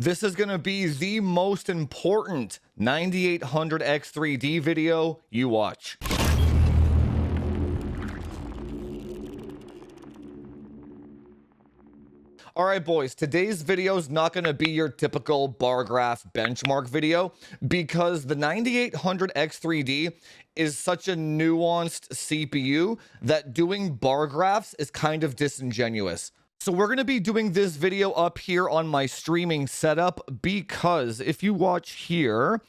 This is going to be the most important 9800X3D video you watch. Alright boys, today's video is not going to be your typical bar graph benchmark video because the 9800X3D is such a nuanced CPU that doing bar graphs is kind of disingenuous. So we're going to be doing this video up here on my streaming setup because if you watch here,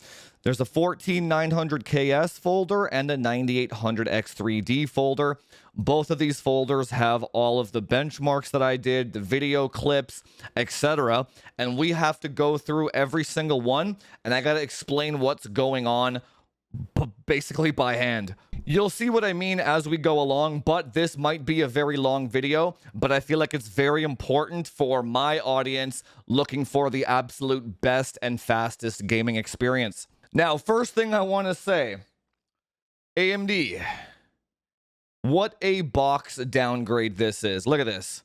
there's a 14900KS folder and a 9800X3D folder. Both of these folders have all of the benchmarks that I did, the video clips, etc. And we have to go through every single one, and I got to explain what's going on basically by hand. You'll see what I mean as we go along, but this might be a very long video, but I feel like it's very important for my audience looking for the absolute best and fastest gaming experience. Now, first thing I want to say, AMD, what a box downgrade this is. Look at this.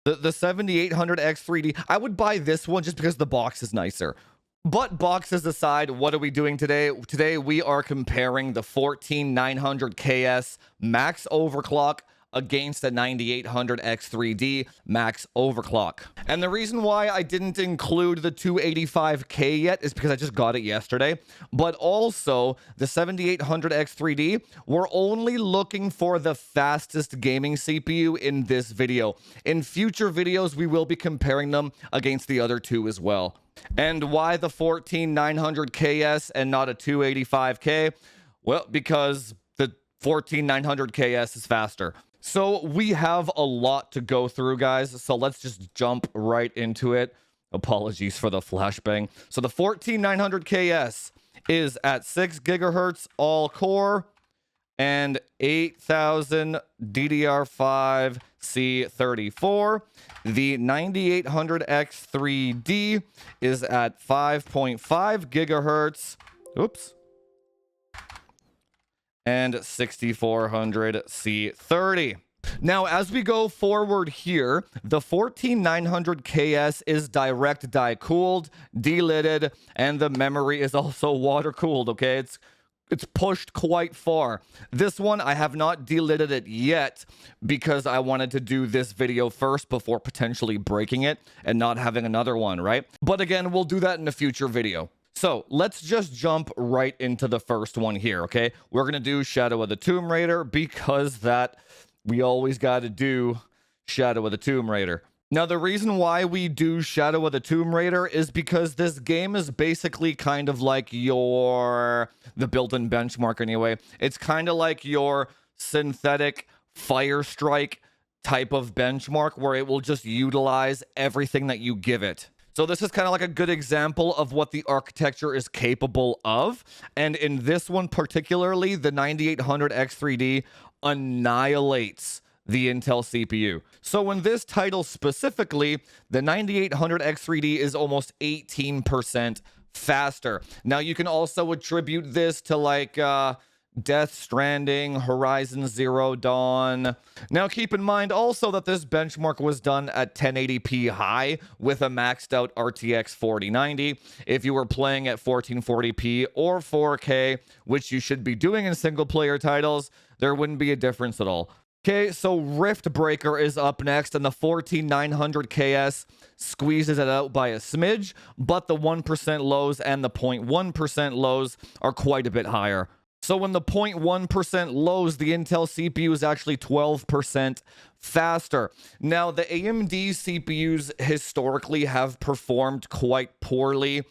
The 7800X3D, I would buy this one just because the box is nicer. But boxes aside, what are we doing today? Today we are comparing the 14900KS max overclock against the 9800X3D max overclock. And the reason why I didn't include the 285K yet is because I just got it yesterday. But also, the 7800X3D, we're only looking for the fastest gaming CPU in this video. In future videos, we will be comparing them against the other two as well. And why the 14900KS and not a 285K? Well, because the 14900KS is faster. So we have a lot to go through, guys. So let's just jump right into it. Apologies for the flashbang. So the 14900KS is at 6 gigahertz all core and 8000 DDR5 C34. The 9800X3D is at 5.5 gigahertz. Oops. And 6400 C30. Now, as we go forward here, the 14900KS is direct die cooled, delidded, and the memory is also water cooled, okay? It's pushed quite far. This one, I have not delidded it yet because I wanted to do this video first before potentially breaking it and not having another one, right? But again, we'll do that in a future video. So let's just jump right into the first one here, okay? We're going to do Shadow of the Tomb Raider because that we always got to do Shadow of the Tomb Raider. Now, the reason why we do Shadow of the Tomb Raider is because this game is basically kind of like the built-in benchmark anyway. It's kind of like your synthetic Fire Strike type of benchmark where it will just utilize everything that you give it. So this is kind of like a good example of what the architecture is capable of. And in this one particularly, the 9800X3D annihilates the Intel CPU. So in this title specifically, the 9800X3D is almost 18% faster. Now you can also attribute this to like Death Stranding, Horizon Zero Dawn. Now keep in mind also that this benchmark was done at 1080p high with a maxed out RTX 4090. If you were playing at 1440p or 4K, which you should be doing in single player titles, there wouldn't be a difference at all. Okay, so Riftbreaker is up next, and the 14900KS squeezes it out by a smidge, but the 1% lows and the 0.1% lows are quite a bit higher. So when the 0.1% lows, the Intel CPU is actually 12% faster. Now, the AMD CPUs historically have performed quite poorly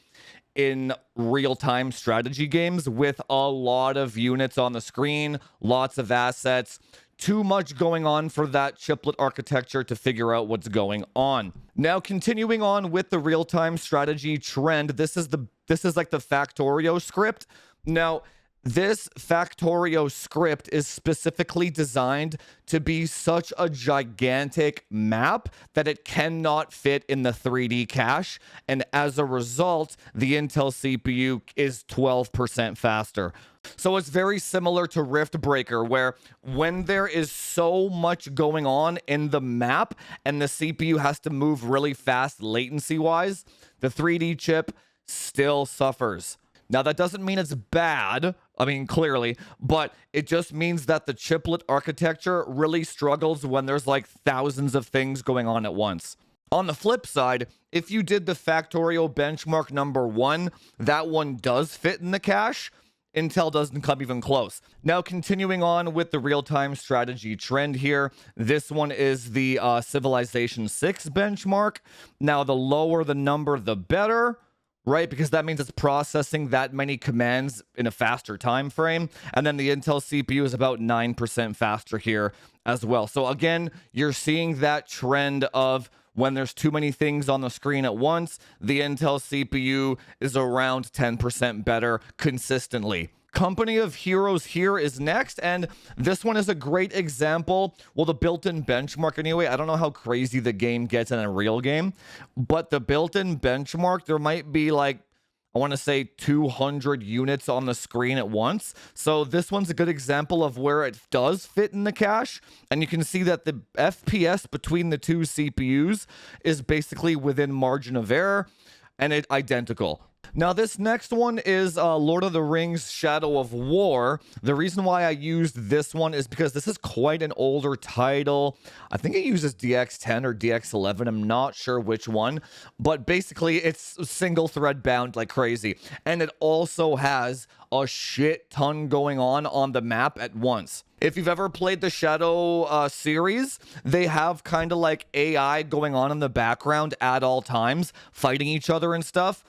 in real-time strategy games with a lot of units on the screen, lots of assets, too much going on for that chiplet architecture to figure out what's going on. Now, continuing on with the real-time strategy trend, this is like the Factorio script. Now, This Factorio script is specifically designed to be such a gigantic map that it cannot fit in the 3D cache, and as a result, the Intel CPU is 12% faster. So it's very similar to Riftbreaker, where when there is so much going on in the map and the CPU has to move really fast latency-wise, the 3D chip still suffers. Now, that doesn't mean it's bad, I mean, clearly, but it just means that the chiplet architecture really struggles when there's like thousands of things going on at once. On the flip side, if you did the Factorio benchmark number 1, that one does fit in the cache. Intel doesn't come even close. Now, continuing on with the real-time strategy trend here, this one is the Civilization 6 benchmark. Now, the lower the number, the better, right? Because that means it's processing that many commands in a faster time frame. And then the Intel CPU is about 9% faster here as well. So again, you're seeing that trend of when there's too many things on the screen at once, the Intel CPU is around 10% better consistently. Company of Heroes here is next, and this one is a great example. Well, the built-in benchmark anyway. I don't know how crazy the game gets in a real game, but the built-in benchmark, there might be like, I want to say 200 units on the screen at once. So this one's a good example of where it does fit in the cache. And you can see that the FPS between the two CPUs is basically within margin of error, and it's identical. Now, this next one is Lord of the Rings Shadow of War. The reason why I used this one is because this is quite an older title. I think it uses DX10 or DX11. I'm not sure which one. But basically, it's single thread bound like crazy. And it also has a shit ton going on the map at once. If you've ever played the Shadow series, they have kind of like AI going on in the background at all times, fighting each other and stuff,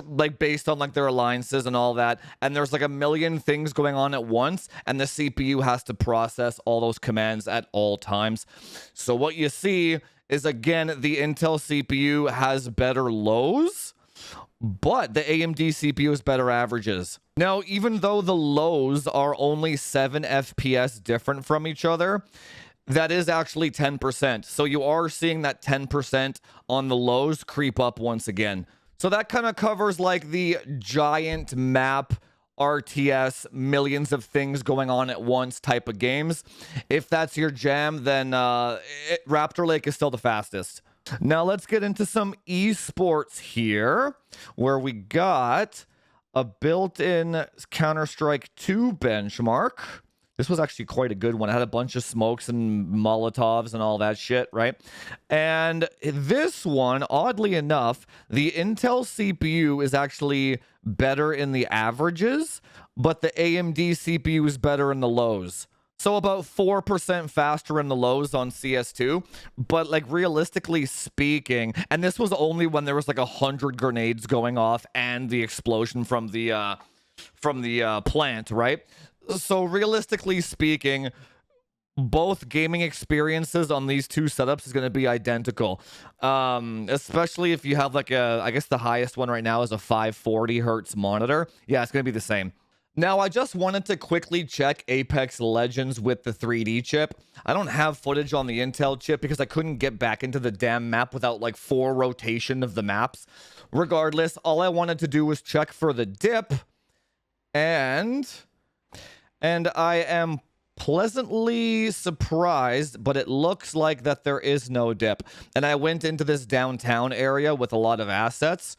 like based on like their alliances and all that. And there's like a million things going on at once, and the CPU has to process all those commands at all times. So what you see is, again, the Intel CPU has better lows, but the AMD CPU has better averages. Now, even though the lows are only 7 FPS different from each other, that is actually 10%. So you are seeing that 10% on the lows creep up once again. So that kind of covers like the giant map RTS, millions of things going on at once type of games. If that's your jam, then Raptor Lake is still the fastest. Now let's get into some esports here, where we got a built-in Counter-Strike 2 benchmark. This was actually quite a good one. It had a bunch of smokes and Molotovs and all that shit, right? And this one, oddly enough, the Intel CPU is actually better in the averages, but the AMD CPU is better in the lows. So about 4% faster in the lows on CS2, but like realistically speaking, and this was only when there was like 100 grenades going off and the explosion from the plant, right? So realistically speaking, both gaming experiences on these two setups is going to be identical, especially if you have like I guess the highest one right now is a 540 hertz monitor. Yeah, it's going to be the same. Now, I just wanted to quickly check Apex Legends with the 3D chip. I don't have footage on the Intel chip because I couldn't get back into the damn map without like 4 rotation of the maps. Regardless, all I wanted to do was check for the dip, and I am pleasantly surprised, but it looks like that there is no dip. And I went into this downtown area with a lot of assets.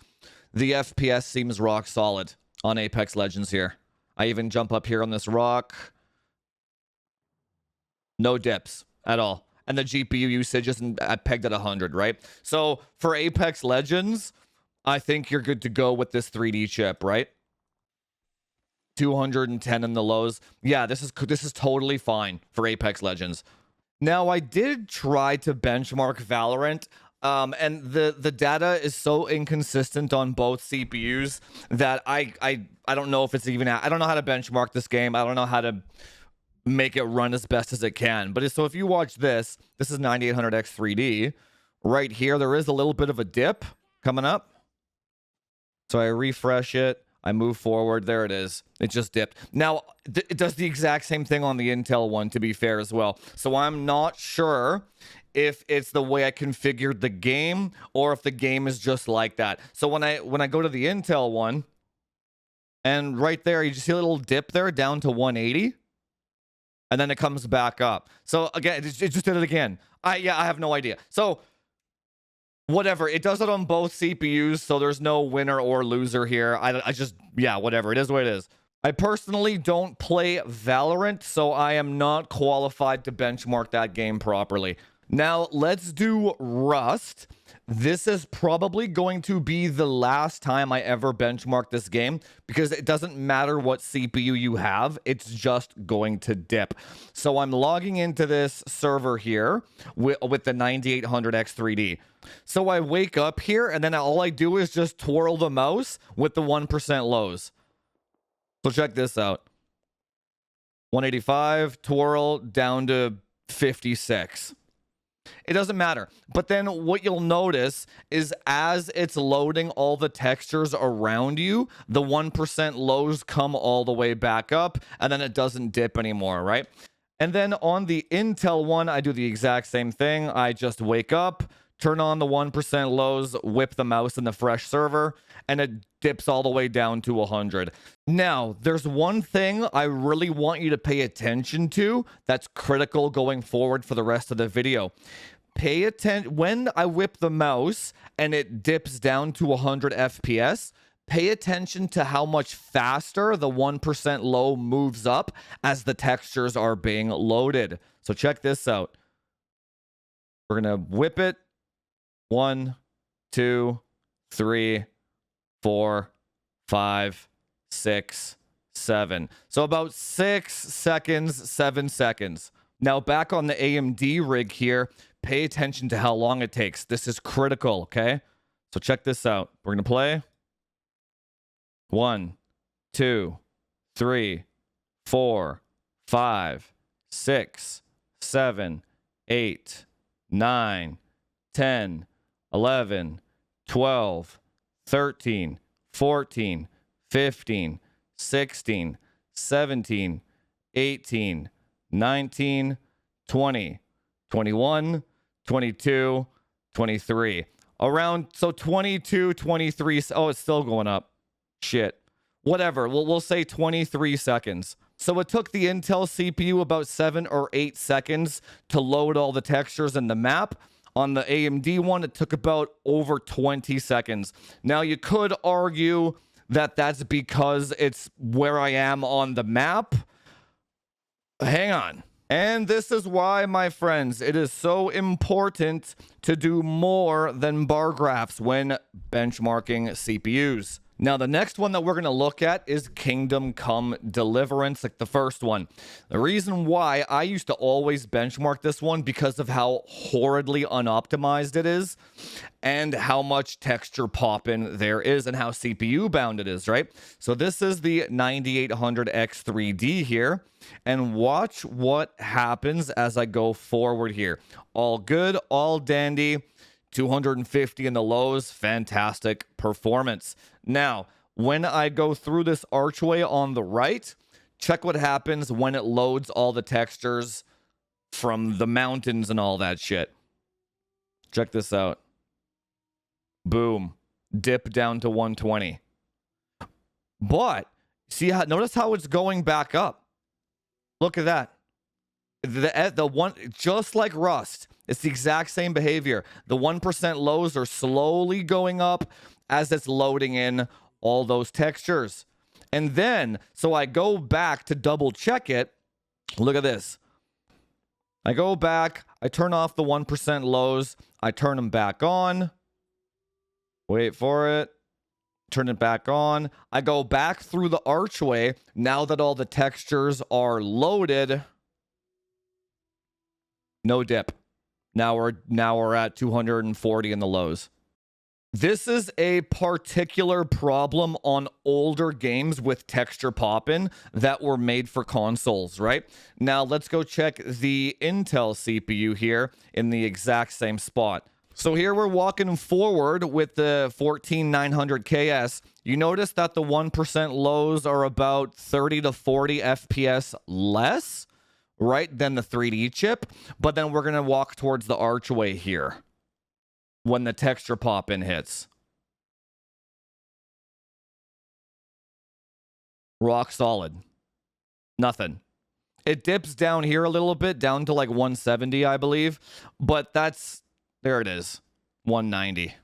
The FPS seems rock solid on Apex Legends here. I even jump up here on this rock. No dips at all. And the GPU usage isn't pegged at 100, right? So for Apex Legends, I think you're good to go with this 3D chip, right? 210 in the lows. Yeah, this is totally fine for Apex Legends. Now, I did try to benchmark Valorant, and the data is so inconsistent on both CPUs that I don't know if it's even... I don't know how to benchmark this game. I don't know how to make it run as best as it can. But so if you watch this is 9800X 3D. Right here, there is a little bit of a dip coming up. So I refresh it. I move forward. There it is. It just dipped. Now, it does the exact same thing on the Intel one, to be fair as well. So I'm not sure if it's the way I configured the game or if the game is just like that. So when I go to the Intel one, and right there, you just see a little dip there down to 180. And then it comes back up. So again, it just did it again. I have no idea. So whatever. It does it on both CPUs, so there's no winner or loser here. I just, yeah, whatever. It is what it is. I personally don't play Valorant, so I am not qualified to benchmark that game properly. Now, let's do Rust. This is probably going to be the last time I ever benchmark this game because it doesn't matter what CPU you have. It's just going to dip. So I'm logging into this server here with the 9800X3D. So I wake up here and then all I do is just twirl the mouse with the 1% lows. So check this out. 185, twirl down to 56. It doesn't matter. But then what you'll notice is as it's loading all the textures around you, the 1% lows come all the way back up and then it doesn't dip anymore, right? And then on the Intel one, I do the exact same thing. I just wake up, turn on the 1% lows, whip the mouse in the fresh server, and it dips all the way down to 100. Now, there's one thing I really want you to pay attention to that's critical going forward for the rest of the video. Pay attention when I whip the mouse and it dips down to 100 FPS. Pay attention to how much faster the 1% low moves up as the textures are being loaded. So check this out. We're going to whip it. 1, 2, 3, 4, 5, 6, 7. So about 6 seconds, 7 seconds. Now back on the AMD rig here, pay attention to how long it takes. This is critical, okay? So check this out. We're going to play. 1, 2, 3, 4, 5, 6, 7, 8, 9, 10, 11, 12, 13, 14, 15, 16, 17, 18, 19, 20, 21, 22, 23. Around, so 22, 23. Oh, it's still going up. Shit. Whatever. We'll say 23 seconds. So it took the Intel CPU about 7 or 8 seconds to load all the textures in the map. On the AMD one, it took about over 20 seconds. Now, you could argue that that's because it's where I am on the map. Hang on. And this is why, my friends, it is so important to do more than bar graphs when benchmarking CPUs. Now, the next one that we're going to look at is Kingdom Come Deliverance, like the first one. The reason why I used to always benchmark this one because of how horridly unoptimized it is and how much texture pop-in there is and how CPU bound it is, right? So this is the 9800X3D here, and watch what happens as I go forward here. All good, all dandy. 250 in the lows, fantastic performance. Now, when I go through this archway on the right, check what happens when it loads all the textures from the mountains and all that shit. Check this out. Boom. Dip down to 120. But, see how, notice how it's going back up. Look at that. The one, just like Rust, it's the exact same behavior. The 1% lows are slowly going up as it's loading in all those textures. And then, so I go back to double check it. Look at this. I go back, I turn off the 1% lows, I turn them back on. Wait for it. Turn it back on. I go back through the archway now that all the textures are loaded. No dip. Now we're at 240 in the lows. This is a particular problem on older games with texture pop-in that were made for consoles, right? Now let's go check the Intel CPU here in the exact same spot. So here we're walking forward with the 14900 KS. You notice that the 1% lows are about 30 to 40 FPS less, right, than the 3D chip. But then we're going to walk towards the archway here when the texture pop-in hits. Rock solid. Nothing. It dips down here a little bit, down to like 170, I believe. But that's... there it is. 190.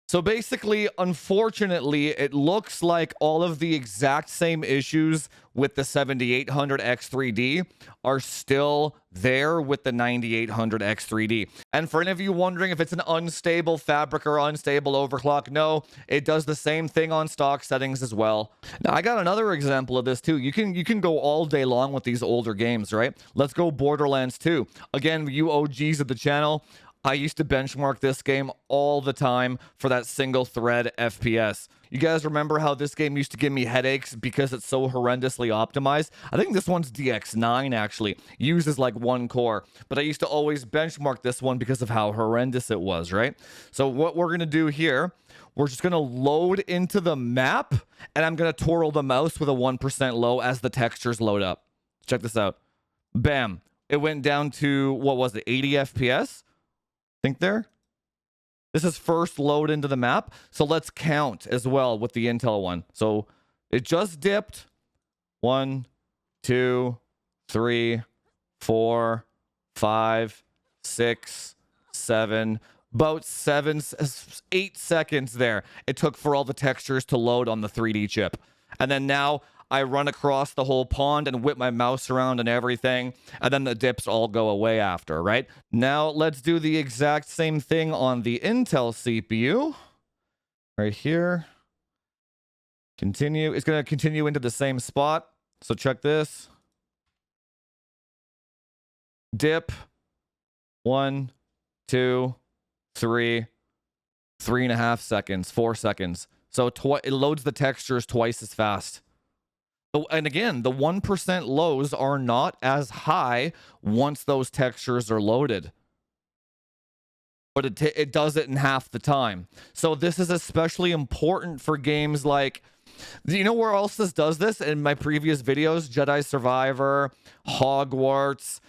So basically, unfortunately, it looks like all of the exact same issues with the 7800 X3D are still there with the 9800 X3D. And for any of you wondering if it's an unstable fabric or unstable overclock, no, it does the same thing on stock settings as well. Now, I got another example of this too. You can go all day long with these older games, right? Let's go Borderlands 2. Again, you OGs of the channel, I used to benchmark this game all the time for that single thread FPS. You guys remember how this game used to give me headaches because it's so horrendously optimized? I think this one's DX9 actually, uses like one core. But I used to always benchmark this one because of how horrendous it was, right? So what we're gonna do here, we're just gonna load into the map and I'm gonna twirl the mouse with a 1% low as the textures load up. Check this out. Bam. It went down to, what was it, 80 FPS? Think there? This is first load into the map. So let's count as well with the Intel one. So it just dipped. 1, 2, 3, 4, 5, 6, 7, about 8 seconds there. It took for all the textures to load on the 3D chip. And then now I run across the whole pond and whip my mouse around and everything, and then the dips all go away after, right? Now, let's do the exact same thing on the Intel CPU. Right here. Continue. It's going to continue into the same spot. So check this. Dip. 1, 2, 3, 3.5 seconds, 4 seconds. So it loads the textures twice as fast. And again, the 1% lows are not as high once those textures are loaded. But it does it in half the time. So this is especially important for games like... you know where else this does this? In my previous videos, Jedi Survivor, Hogwarts,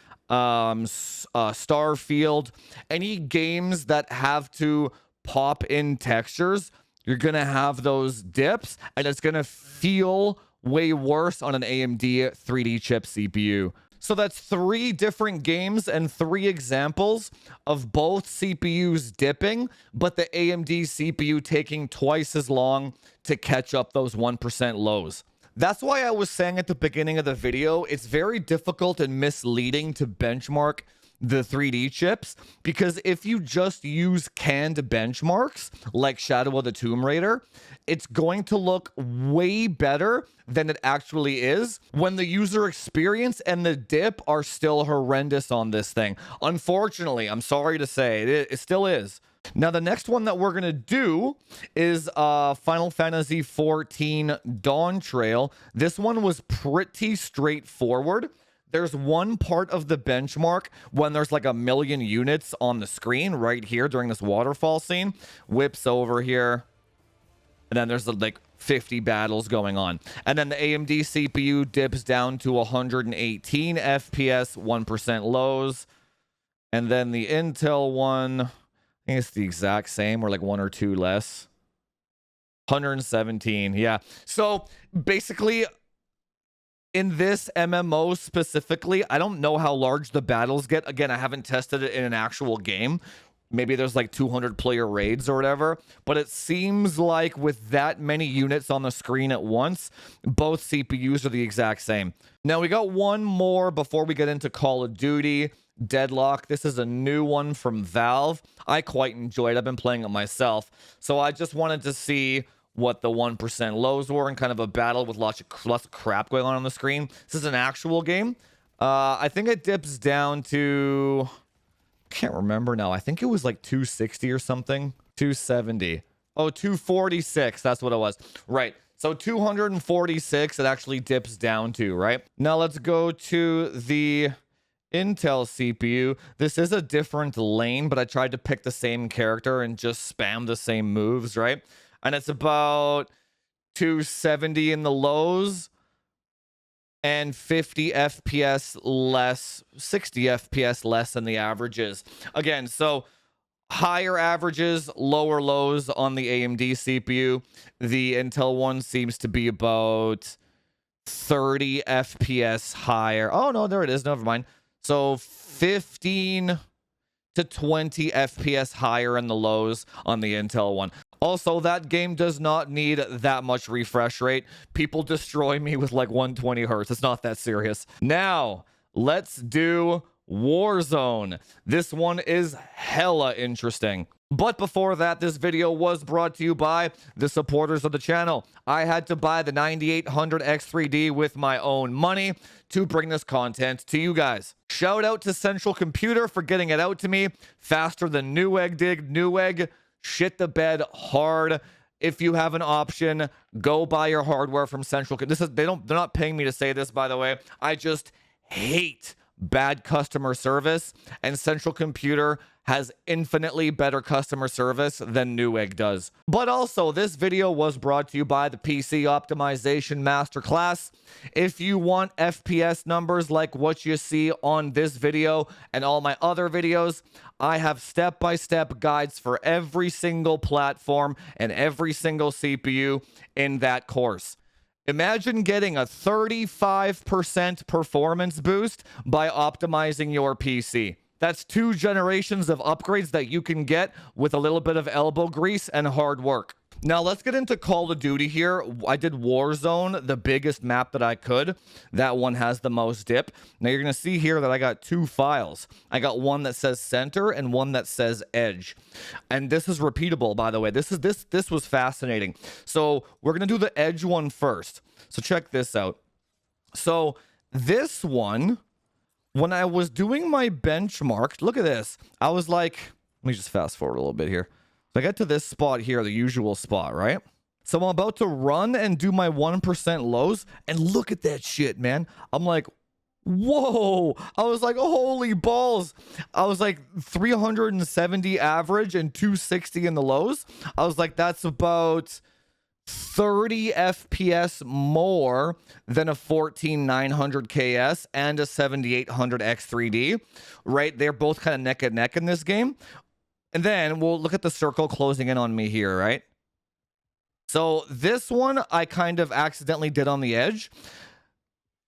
Starfield, any games that have to pop in textures, you're going to have those dips, and it's going to feel way worse on an AMD 3D chip CPU. So that's 3 different games and 3 examples of both CPUs dipping, but the AMD CPU taking twice as long to catch up those 1% lows. That's why I was saying at the beginning of the video, it's very difficult and misleading to benchmark the 3D chips, because if you just use canned benchmarks like Shadow of the Tomb Raider, it's going to look way better than it actually is when the user experience and the dip are still horrendous on this thing. Unfortunately, I'm sorry to say, it still is. Now, the next one that we're going to do is Final Fantasy XIV Dawn Trail. This one was pretty straightforward. There's one part of the benchmark when there's like 1 million units on the screen right here during this waterfall scene. Whips over here. And then there's like 50 battles going on. And then the AMD CPU dips down to 118 FPS, 1% lows. And then the Intel one, I think it's the exact same, or like 1 or 2 less. 117, yeah. So basically, in this MMO specifically, I don't know how large the battles get. Again, I haven't tested it in an actual game. Maybe there's like 200 player raids or whatever. But it seems like with that many units on the screen at once, both CPUs are the exact same. Now, we got one more before we get into Call of Duty. Deadlock. This is a new one from Valve. I quite enjoyed it. I've been playing it myself. So I just wanted to see what the 1% lows were in kind of a battle with lots of crap going on the screen. This is an actual game. I think it dips down to... can't remember now. I think it was like 260 or something. 270. Oh, 246. That's what it was. Right. So 246 it actually dips down to, right? Now let's go to the Intel CPU. This is a different lane, but I tried to pick the same character and just spam the same moves, right? And it's about 270 in the lows and 50 FPS less, 60 FPS less than the averages. Again, so higher averages, lower lows on the AMD CPU. The Intel one seems to be about 30 FPS higher. Oh, no, there it is. Never mind. So 15 to 20 FPS higher in the lows on the Intel one. Also, that game does not need that much refresh rate. People destroy me with like 120 hertz. It's not that serious. Now, let's do Warzone. This one is hella interesting. But before that, this video was brought to you by the supporters of the channel. I had to buy the 9800 X3D with my own money to bring this content to you guys. Shout out to Central Computer for getting it out to me faster than Newegg did. Newegg shit the bed hard. If you have an option, go buy your hardware from Central. They're not paying me to say this, by the way. I just hate bad customer service, and Central Computer has infinitely better customer service than Newegg does. But also, this video was brought to you by the PC Optimization Masterclass. If you want FPS numbers like what you see on this video and all my other videos, I have step-by-step guides for every single platform and every single CPU in that course. Imagine getting a 35% performance boost by optimizing your PC. That's 2 generations of upgrades that you can get with a little bit of elbow grease and hard work. Now, let's get into Call of Duty here. I did Warzone, the biggest map that I could. That one has the most dip. Now, you're going to see here that I got 2 files. I got one that says center and one that says edge. And this is repeatable, by the way. This was fascinating. So, we're going to do the edge one first. So, check this out. So, this one, when I was doing my benchmark, look at this. I was like, let me just fast forward a little bit here. So I get to this spot here, the usual spot, right? So I'm about to run and do my 1% lows, and look at that shit, man. I'm like, whoa. I was like, holy balls. I was like 370 average and 260 in the lows. I was like, that's about 30 FPS more than a 14900 KS and a 7800 X3D, right? They're both kind of neck and neck in this game. And then we'll look at the circle closing in on me here, right? So this one I kind of accidentally did on the edge.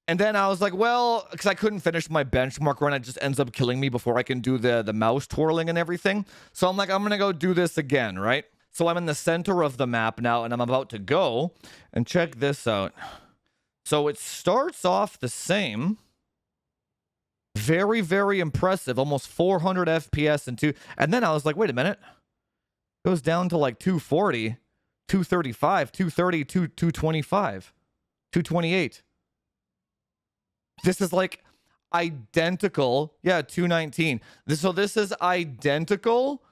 And then I was like, well, because I couldn't finish my benchmark run, it just ends up killing me before I can do the mouse twirling and everything. So I'm like, I'm going to go do this again, right? So I'm in the center of the map now, and I'm about to go. And check this out. So it starts off the same. Very, very impressive. Almost 400 FPS and 2. And then I was like, wait a minute. It goes down to like 240, 235, 230, 225, 228. This is like identical. Yeah, 219. So this is identical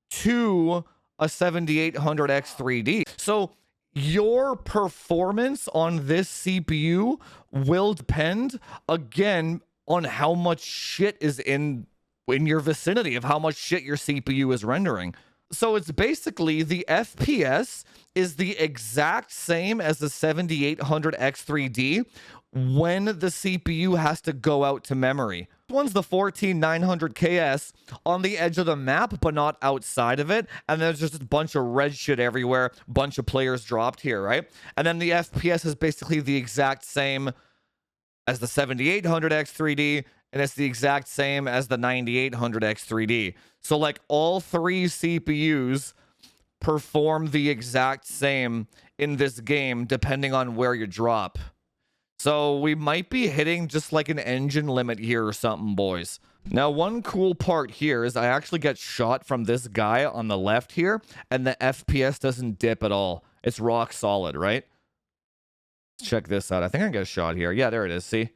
to a 7800 X3D. So your performance on this CPU will depend, again, on how much shit is in your vicinity of how much shit your CPU is rendering. So it's basically the FPS is the exact same as the 7800 X3D when the CPU has to go out to memory. This one's the 14900 KS on the edge of the map, but not outside of it. And there's just a bunch of red shit everywhere. Bunch of players dropped here, right? And then the FPS is basically the exact same as the 7800 X3D, and it's the exact same as the 9800 X3D. So like all 3 CPUs perform the exact same in this game depending on where you drop. So we might be hitting just like an engine limit here or something, boys. Now, one cool part here is I actually get shot from this guy on the left here, and the FPS doesn't dip at all. It's rock solid, right? Check this out. I think I got a shot here. Yeah, there it is. See?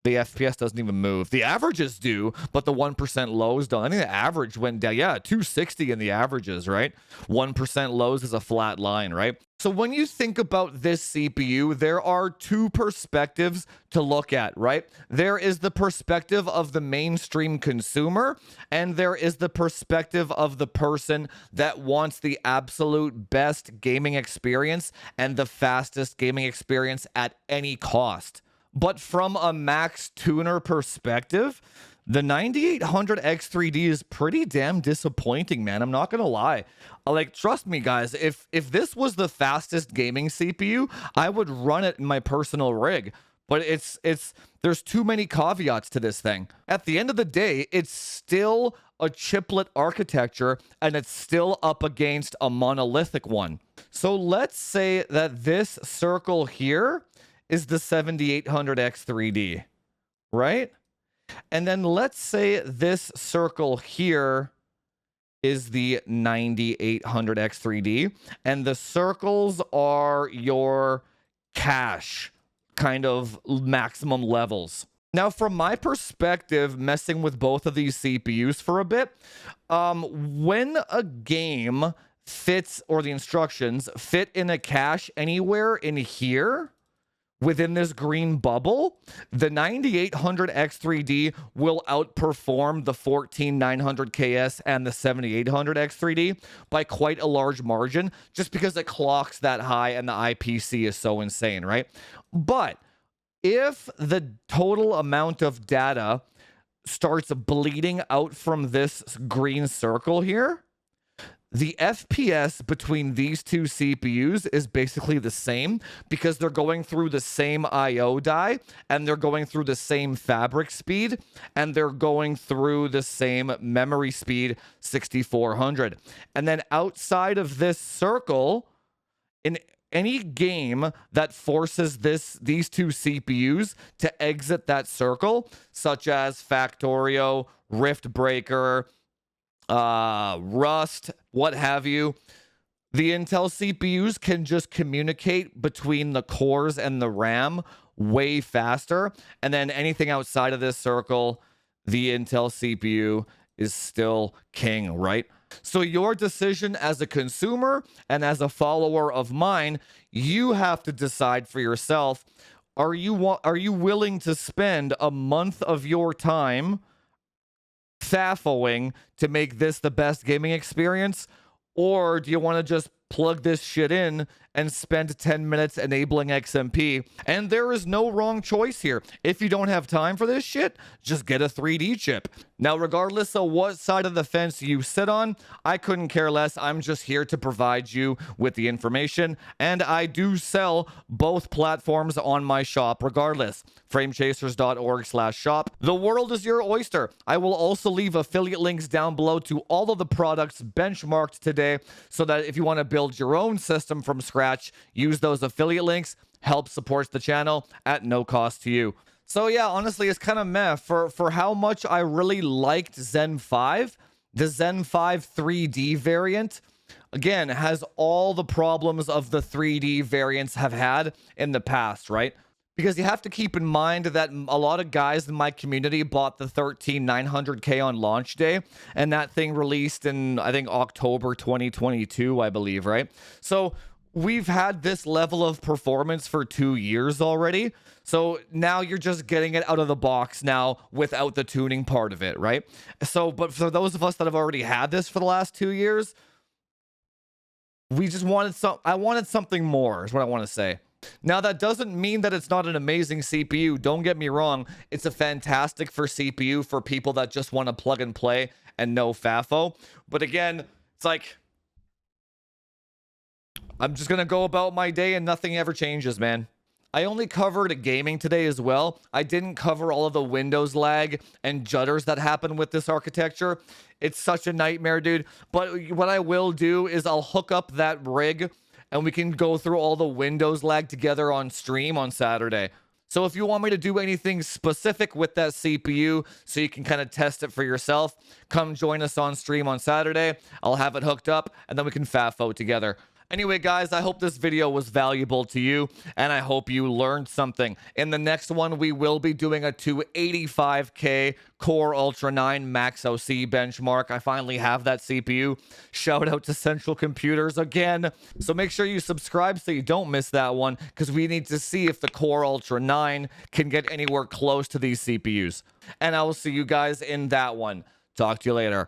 The FPS doesn't even move. The averages do, but the 1% lows don't. I think the average went down. Yeah, 260 in the averages, right? 1% lows is a flat line, right? So when you think about this CPU, there are two perspectives to look at, right? There is the perspective of the mainstream consumer, and there is the perspective of the person that wants the absolute best gaming experience and the fastest gaming experience at any cost. But from a max tuner perspective, the 9800 X3D is pretty damn disappointing, man. I'm not gonna lie. Like, trust me, guys, if this was the fastest gaming CPU, I would run it in my personal rig. But there's too many caveats to this thing. At the end of the day, it's still a chiplet architecture, and it's still up against a monolithic one. So let's say that this circle here is the 7800 X3D, right? And then let's say this circle here is the 9800 X3D, and the circles are your cache kind of maximum levels. Now, from my perspective, messing with both of these CPUs for a bit, when a game fits, or the instructions fit in a cache anywhere in here, within this green bubble, the 9800 X3D will outperform the 14900 KS and the 7800 X3D by quite a large margin, just because it clocks that high and the IPC is so insane, right? But if the total amount of data starts bleeding out from this green circle here, the FPS between these two CPUs is basically the same, because they're going through the same IO die, and they're going through the same fabric speed, and they're going through the same memory speed, 6400. And then outside of this circle, in any game that forces these two CPUs to exit that circle, such as Factorio, Riftbreaker, Rust, what have you, the Intel CPUs can just communicate between the cores and the RAM way faster. And then anything outside of this circle, the Intel CPU is still king, right? So your decision as a consumer and as a follower of mine, you have to decide for yourself, are you willing to spend a month of your time FAFOing to make this the best gaming experience? Or do you want to just plug this shit in and spend 10 minutes enabling XMP? And there is no wrong choice here. If you don't have time for this shit, just get a 3D chip. Now, regardless of what side of the fence you sit on, I couldn't care less. I'm just here to provide you with the information, and I do sell both platforms on my shop regardless. Framechasers.org/shop. The world is your oyster. I will also leave affiliate links down below to all of the products benchmarked today, so that if you want to build your own system from scratch, use those affiliate links. Help support the channel at no cost to you. So yeah, honestly, it's kind of meh for how much I really liked Zen 5. The Zen 5 3D variant, again, has all the problems of the 3D variants have had in the past, right? Because you have to keep in mind that a lot of guys in my community bought the 13900K on launch day, and that thing released in, I think, October 2022, I believe, right? So we've had this level of performance for 2 years already. So now you're just getting it out of the box now without the tuning part of it, right? So, but for those of us that have already had this for the last 2 years, we just wanted I wanted something more, is what I want to say. Now, that doesn't mean that it's not an amazing CPU. Don't get me wrong. It's a fantastic CPU for people that just want to plug and play and no FAFO. But again, it's like, I'm just going to go about my day and nothing ever changes, man. I only covered gaming today as well. I didn't cover all of the Windows lag and jutters that happen with this architecture. It's such a nightmare, dude. But what I will do is I'll hook up that rig and we can go through all the Windows lag together on stream on Saturday. So if you want me to do anything specific with that CPU so you can kind of test it for yourself, come join us on stream on Saturday. I'll have it hooked up and then we can FAFO together. Anyway, guys, I hope this video was valuable to you, and I hope you learned something. In the next one, we will be doing a 285K Core Ultra 9 Max OC benchmark. I finally have that CPU. Shout out to Central Computers again. So make sure you subscribe so you don't miss that one, because we need to see if the Core Ultra 9 can get anywhere close to these CPUs. And I will see you guys in that one. Talk to you later.